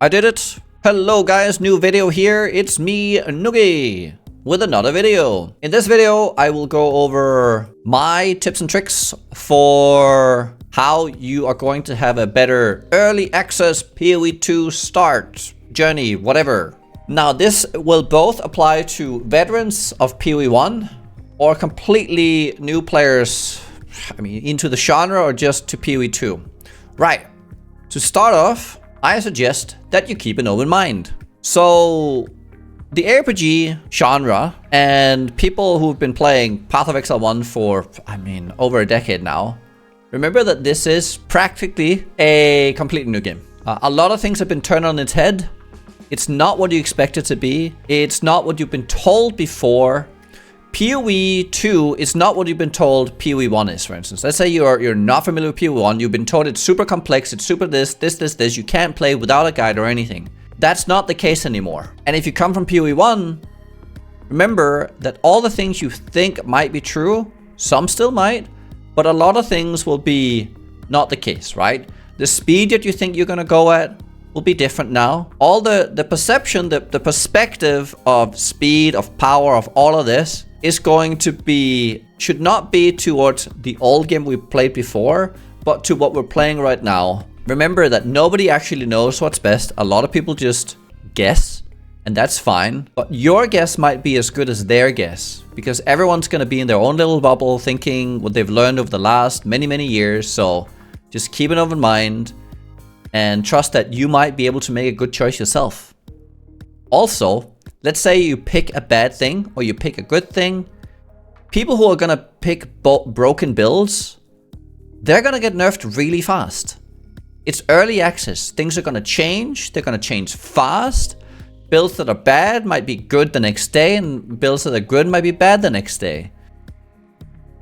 I did it! Hello guys, new video here. It's me, Nugi, with another video. In this video, I will go over my tips and tricks for how you are going to have a better early access PoE 2 start, journey, whatever. Now this will both apply to veterans of PoE 1 or completely new players, into the genre or just to PoE 2. Right, to start off, I suggest that you keep an open mind. So, the RPG genre and people who've been playing Path of Exile 1 for, over a decade now, remember that this is practically a completely new game. A lot of things have been turned on its head. It's not what you expect it to be. It's not what you've been told before. PoE 2 is not what you've been told PoE 1 is, for instance. Let's say you're not familiar with PoE 1, you've been told it's super complex, it's super this, you can't play without a guide or anything. That's not the case anymore. And if you come from PoE 1, remember that all the things you think might be true, some still might, but a lot of things will be not the case, right? The speed that you think you're gonna go at will be different now. All the perception, the perspective of speed, of power, of all of this is going to be, should not be towards the old game we played before, but to what we're playing right now. Remember that nobody actually knows what's best. A lot of people just guess, and that's fine. But your guess might be as good as their guess, because everyone's going to be in their own little bubble thinking what they've learned over the last many years. So just keep an open mind and trust that you might be able to make a good choice yourself. Also, let's say you pick a bad thing or you pick a good thing. People who are going to pick broken builds, they're going to get nerfed really fast. It's early access. Things are going to change. They're going to change fast. Builds that are bad might be good the next day, and builds that are good might be bad the next day.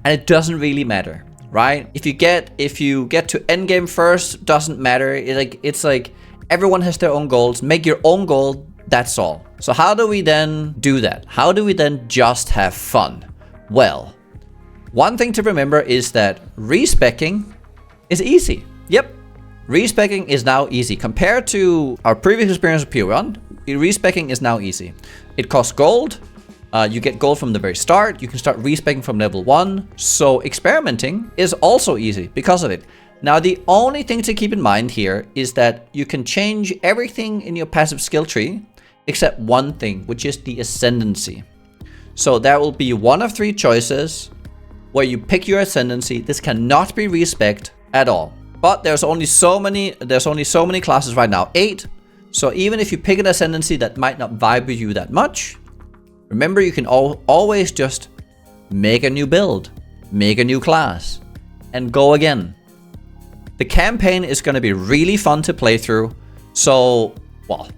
And it doesn't really matter, right? If you get to endgame first, doesn't matter. It's like everyone has their own goals. Make your own goal. That's all. So how do we then do that? How do we then just have fun? Well, one thing to remember is that respecing is easy. Yep, respecing is now easy. Compared to our previous experience with PoE 1, respecing is now easy. It costs gold. You get gold from the very start. You can start respecing from level 1. So experimenting is also easy because of it. Now, the only thing to keep in mind here is that you can change everything in your passive skill tree except one thing, which is the ascendancy. So there will be one of 3 choices where you pick your ascendancy. This cannot be respect at all. But there's only so many classes right now, 8. So even if you pick an ascendancy that might not vibe with you that much, remember you can always just make a new build, make a new class, and go again. The campaign is going to be really fun to play through. So, well,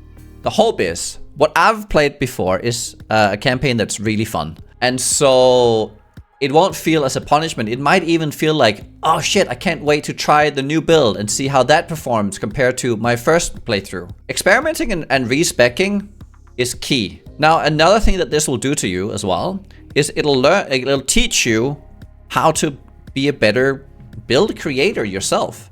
the hope is, what I've played before is a campaign that's really fun. And so it won't feel as a punishment. It might even feel like, oh shit, I can't wait to try the new build and see how that performs compared to my first playthrough. Experimenting and respecing is key. Now, another thing that this will do to you as well is it'll teach you how to be a better build creator yourself.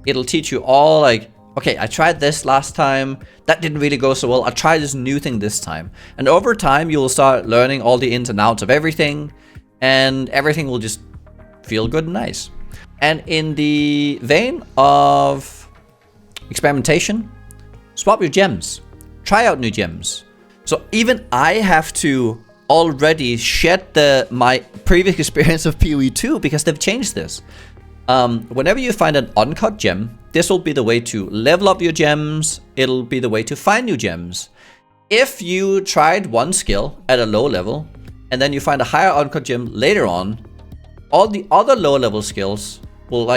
It'll teach you all, like, okay, I tried this last time, that didn't really go so well, I'll try this new thing this time. And over time, you will start learning all the ins and outs of everything, and everything will just feel good and nice. And in the vein of experimentation, swap your gems. Try out new gems. So even I have to already shed my previous experience of PoE 2 because they've changed this. Whenever you find an uncut gem, this will be the way to level up your gems. It'll be the way to find new gems. If you tried one skill at a low level, and then you find a higher uncut gem later on, all the other low level skills will,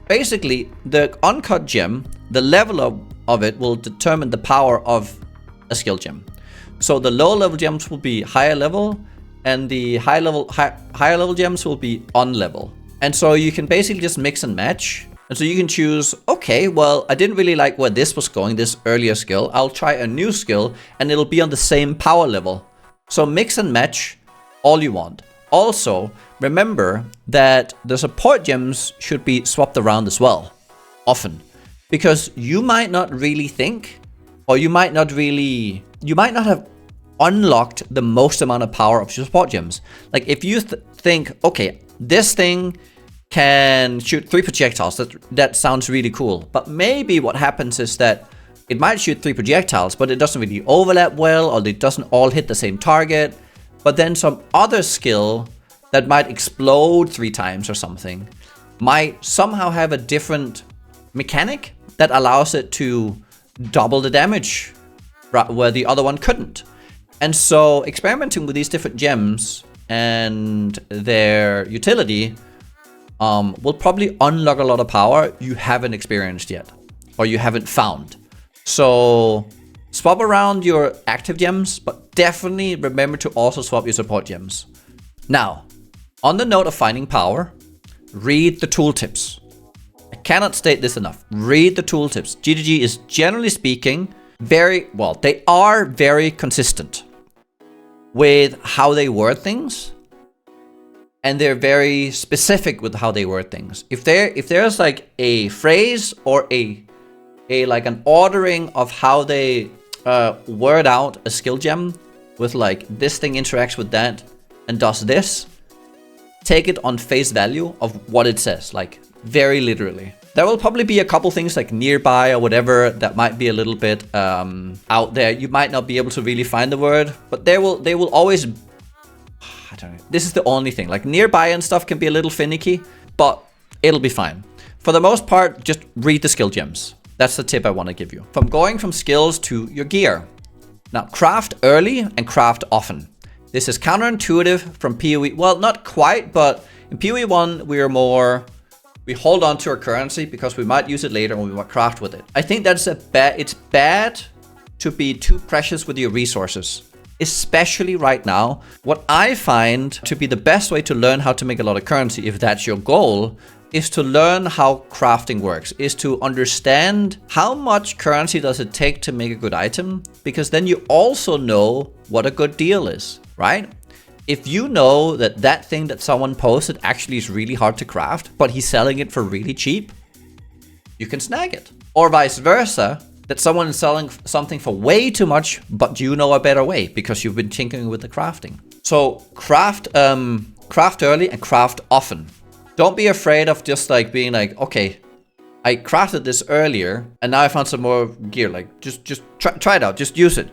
basically the uncut gem, the level of it will determine the power of a skill gem. So the low level gems will be higher level, and the higher level gems will be on level. And so you can basically just mix and match. And so you can choose, okay, well, I didn't really like where this was going, this earlier skill. I'll try a new skill and it'll be on the same power level. So mix and match all you want. Also, remember that the support gems should be swapped around as well, often. Because you might not really think or you might not have unlocked the most amount of power of your support gems. Like if you think, okay, this thing can shoot 3 projectiles, that sounds really cool. But maybe what happens is that it might shoot 3 projectiles, but it doesn't really overlap well, or it doesn't all hit the same target. But then some other skill that might explode 3 times or something might somehow have a different mechanic that allows it to double the damage where the other one couldn't. And so experimenting with these different gems and their utility will probably unlock a lot of power you haven't experienced yet, or you haven't found. So swap around your active gems, but definitely remember to also swap your support gems. Now, on the note of finding power, read the tooltips. I cannot state this enough. Read the tooltips. GGG is generally speaking they are very consistent with how they word things, and they're very specific with how they word things. If there's like a phrase or a like an ordering of how they word out a skill gem with like this thing interacts with that and does this, take it on face value of what it says, like very literally. There will probably be a couple things like nearby or whatever that might be a little bit out there. You might not be able to really find the word, but they will always, I don't know. This is the only thing. Like nearby and stuff can be a little finicky, but it'll be fine. For the most part, just read the skill gems. That's the tip I want to give you. From going from skills to your gear. Now, craft early and craft often. This is counterintuitive from PoE. Well, not quite, but in PoE 1, we hold on to our currency because we might use it later when we want craft with it. I think that's it's bad to be too precious with your resources, especially right now. What I find to be the best way to learn how to make a lot of currency, if that's your goal, is to learn how crafting works, is to understand how much currency does it take to make a good item, because then you also know what a good deal is, right? If you know that thing that someone posted actually is really hard to craft, but he's selling it for really cheap, you can snag it. Or vice versa, that someone is selling something for way too much, but you know a better way because you've been tinkering with the crafting. So craft early and craft often. Don't be afraid of just like being like, okay, I crafted this earlier and now I found some more gear. Like just try it out, just use it.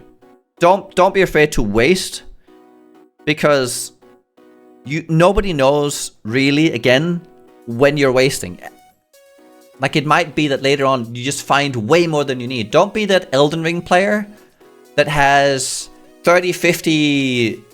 Don't be afraid to waste, because nobody knows really, again, when you're wasting. Like it might be that later on you just find way more than you need. Don't be that Elden Ring player that has 30, 50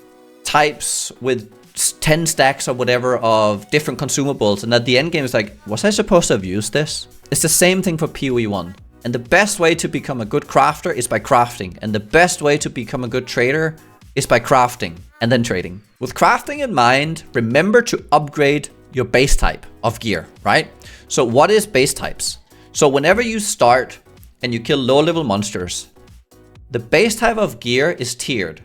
types with 10 stacks or whatever of different consumables, and at the end game is like, was I supposed to have used this? It's the same thing for PoE 1. And the best way to become a good crafter is by crafting. And the best way to become a good trader is by crafting and then trading. With crafting in mind, remember to upgrade your base type of gear, right? So what is base types? So whenever you start and you kill low level monsters, the base type of gear is tiered.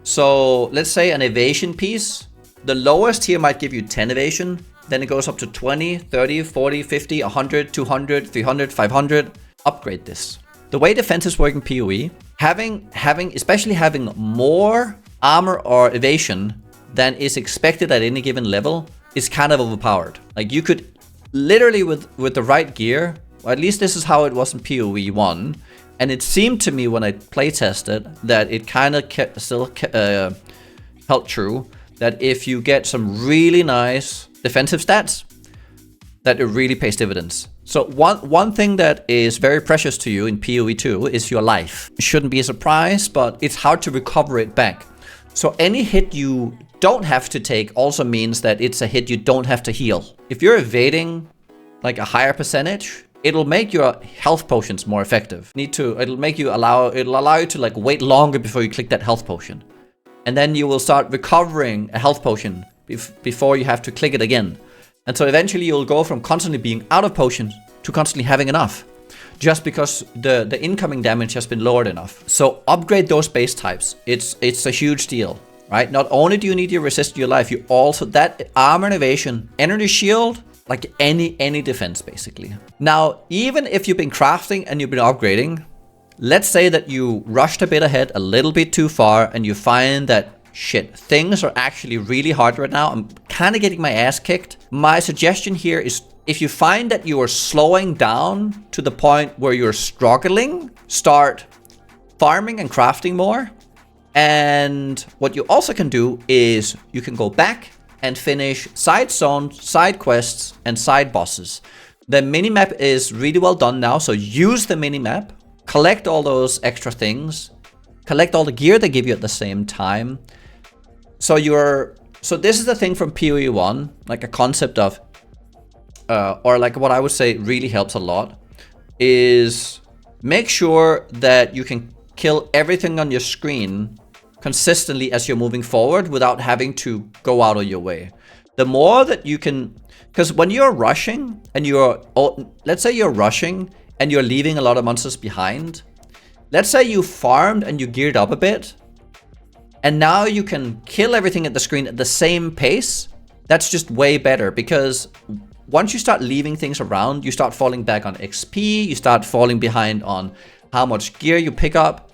So let's say an evasion piece, the lowest tier might give you 10 evasion, then it goes up to 20, 30, 40, 50, 100, 200, 300, 500. Upgrade this. The way defenses work in PoE, especially having more armor or evasion than is expected at any given level is kind of overpowered. Like you could literally with the right gear, or at least this is how it was in PoE 1, and it seemed to me when I playtested that it kind of held true, that if you get some really nice defensive stats, that it really pays dividends. So one thing that is very precious to you in PoE 2 is your life. It shouldn't be a surprise, but it's hard to recover it back. So any hit you don't have to take also means that it's a hit you don't have to heal. If you're evading like a higher percentage, it'll make your health potions more effective. It'll allow you to like wait longer before you click that health potion. And then you will start recovering a health potion before you have to click it again. And so eventually you'll go from constantly being out of potions to constantly having enough, just because the incoming damage has been lowered enough. So upgrade those base types. It's a huge deal, right? Not only do you need your resist to your life, you also, that armor and evasion, energy shield, like any defense basically. Now, even if you've been crafting and you've been upgrading, let's say that you rushed a bit ahead, a little bit too far, and you find that, shit, things are actually really hard right now. I'm kind of getting my ass kicked. My suggestion here is, if you find that you are slowing down to the point where you're struggling, start farming and crafting more. And what you also can do is you can go back and finish side zones, side quests, and side bosses. The minimap is really well done now, so use the minimap, collect all those extra things, collect all the gear they give you at the same time. So this is the thing from PoE 1, like a concept of, or like what I would say really helps a lot, is make sure that you can kill everything on your screen consistently as you're moving forward without having to go out of your way. The more that you can, because when you're rushing and let's say you're rushing and you're leaving a lot of monsters behind. Let's say you farmed and you geared up a bit, and now you can kill everything at the screen at the same pace. That's just way better, because once you start leaving things around, you start falling back on XP, you start falling behind on how much gear you pick up.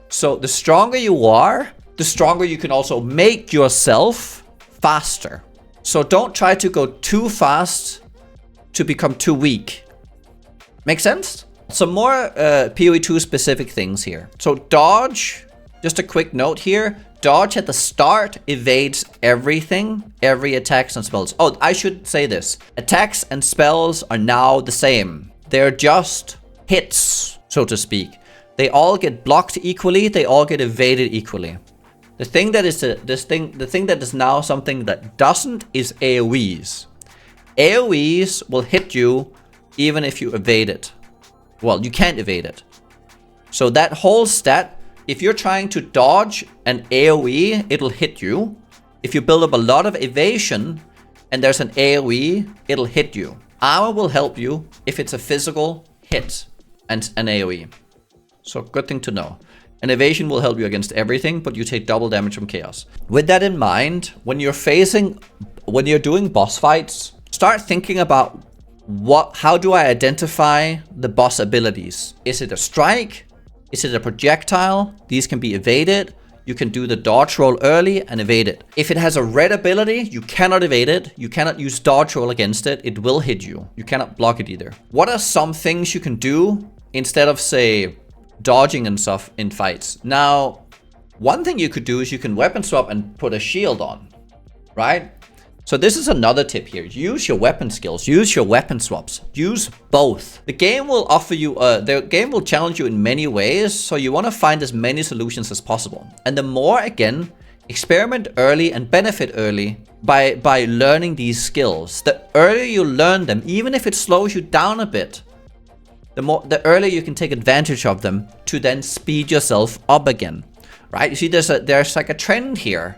So the stronger you are, the stronger you can also make yourself faster. So don't try to go too fast to become too weak. Make sense? Some more PoE 2 specific things here. So dodge, just a quick note here. Dodge at the start evades everything, every attacks and spells. Oh, I should say this. Attacks and spells are now the same. They're just hits, so to speak. They all get blocked equally. They all get evaded equally. The thing that is the thing that is now something that doesn't is AoEs. AoEs will hit you even if you evade it. Well, you can't evade it. So that whole stat, if you're trying to dodge an AoE, it'll hit you. If you build up a lot of evasion and there's an AoE, it'll hit you. Armor will help you if it's a physical hit and an AoE. So good thing to know. An evasion will help you against everything, but you take double damage from chaos. With that in mind, when you're doing boss fights, start thinking about how do I identify the boss abilities? Is it a strike? Is it a projectile? These can be evaded. You can do the dodge roll early and evade it. If it has a red ability, you cannot evade it. You cannot use dodge roll against it. It will hit you. You cannot block it either. What are some things you can do instead of, say, dodging and stuff in fights? Now, one thing you could do is you can weapon swap and put a shield on, right? So this is another tip here. Use your weapon skills, use your weapon swaps, use both. The game will offer you, the game will challenge you in many ways, so you want to find as many solutions as possible. And the more, again, experiment early and benefit early by learning these skills. The earlier you learn them, even if it slows you down a bit, the earlier you can take advantage of them to then speed yourself up again, right? You see, there's like a trend here.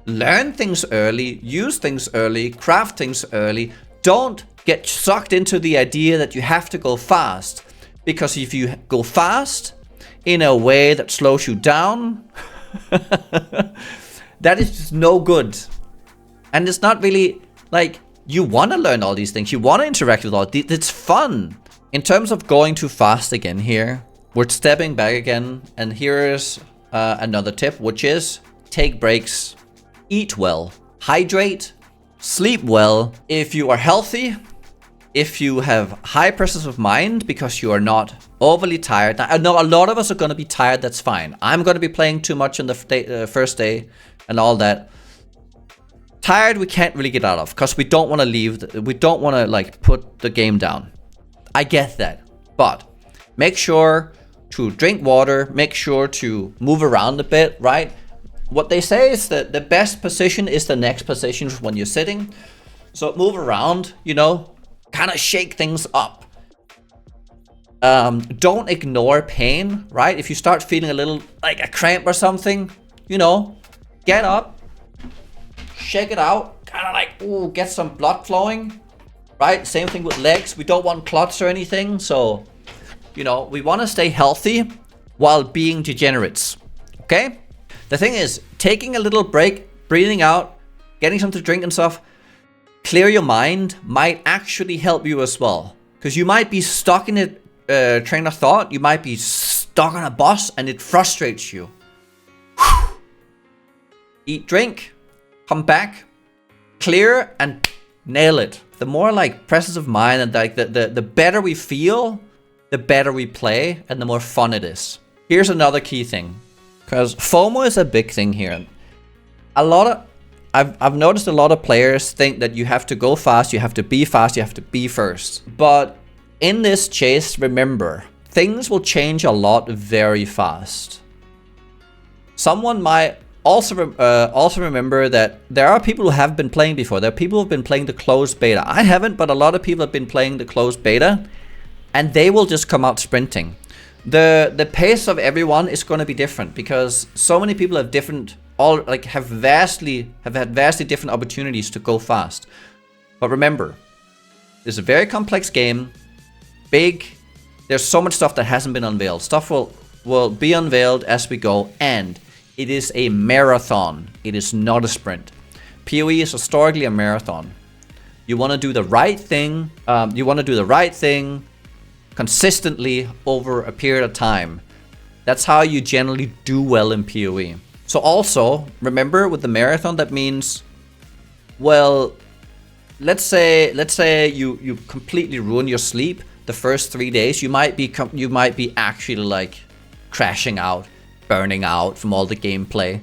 Learn things early, use things early, craft things early. Don't get sucked into the idea that you have to go fast, because if you go fast in a way that slows you down, that is just no good. And it's not really like you want to learn all these things. You want to interact with all these. It's fun. In terms of going too fast again here, we're stepping back again. And here's another tip, which is take breaks, eat well, hydrate, sleep well. If you are healthy, if you have high presence of mind because you are not overly tired. I know a lot of us are going to be tired. That's fine. I'm going to be playing too much on the first day and all that. Tired, we can't really get out of because we don't want to leave. We don't want to like put the game down. I get that, but make sure to drink water, make sure to move around a bit, right? What they say is that the best position is the next position when you're sitting. So move around, you know, kind of shake things up. Don't ignore pain, right? If you start feeling a little like a cramp or something, you know, get up, shake it out, kind of like, ooh, get some blood flowing. Right? Same thing with legs. We don't want clots or anything. So, you know, we want to stay healthy while being degenerates. Okay? The thing is, taking a little break, breathing out, getting something to drink and stuff, clear your mind might actually help you as well. Because you might be stuck in a train of thought. You might be stuck on a boss and it frustrates you. Eat, drink, come back, clear, and nail it. The more like presence of mind and like the better we feel, the better we play, and the more fun it is. Here's another key thing, because FOMO is a big thing here. I've noticed a lot of players think that you have to go fast, you have to be fast, you have to be first. But in this chase, remember, things will change a lot very fast. Someone might also remember that there are people who have been playing before. There are people who have been playing the closed beta. I haven't, but a lot of people have been playing the closed beta, and they will just come out sprinting. The pace of everyone is going to be different because so many people have had vastly different opportunities to go fast. But remember, it's a very complex game, big. There's so much stuff that hasn't been unveiled. Stuff will be unveiled as we go, and it is a marathon. It is not a sprint. PoE is historically a marathon. You want to do the right thing. Consistently over a period of time. That's how you generally do well in PoE. So also, remember with the marathon, that means, well, let's say you completely ruin your sleep the first 3 days. You might be actually like crashing out, burning out from all the gameplay.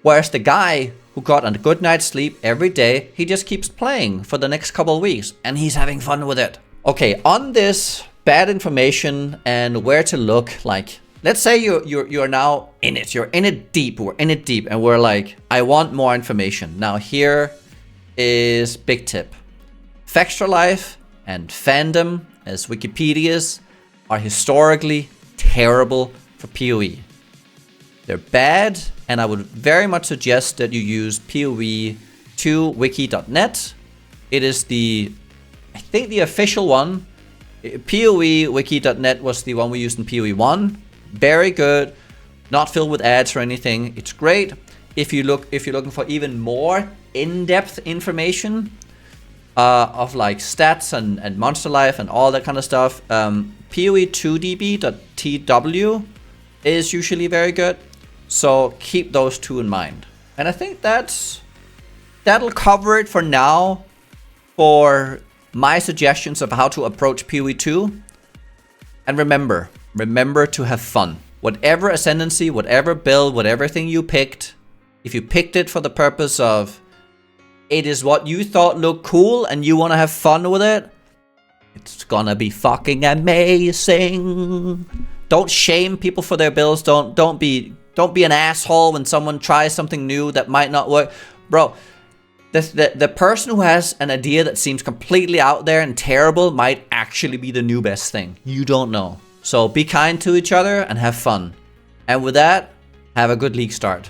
Whereas the guy who got a good night's sleep every day, he just keeps playing for the next couple of weeks and he's having fun with it. Okay, on this bad information and where to look, like, let's say you're now in it. You're in it deep. We're in it deep, and we're like, I want more information. Now here is big tip. Factual Life and fandom, as Wikipedia's, are historically terrible for PoE. They're bad, and I would very much suggest that you use PoE2wiki.net. It is I think the official one. PoEwiki.net was the one we used in PoE 1. Very good, not filled with ads or anything. It's great. If you're looking for even more in-depth information of like stats and monster life and all that kind of stuff, PoE2db.tw is usually very good. So keep those two in mind. And I think that'll cover it for now for my suggestions of how to approach PoE 2. And remember to have fun. Whatever ascendancy, whatever build, whatever thing you picked, if you picked it for the purpose of it is what you thought looked cool and you want to have fun with it, it's gonna be fucking amazing. Don't shame people for their builds. Don't be an asshole when someone tries something new that might not work. Bro, the person who has an idea that seems completely out there and terrible might actually be the new best thing. You don't know. So be kind to each other and have fun. And with that, have a good league start.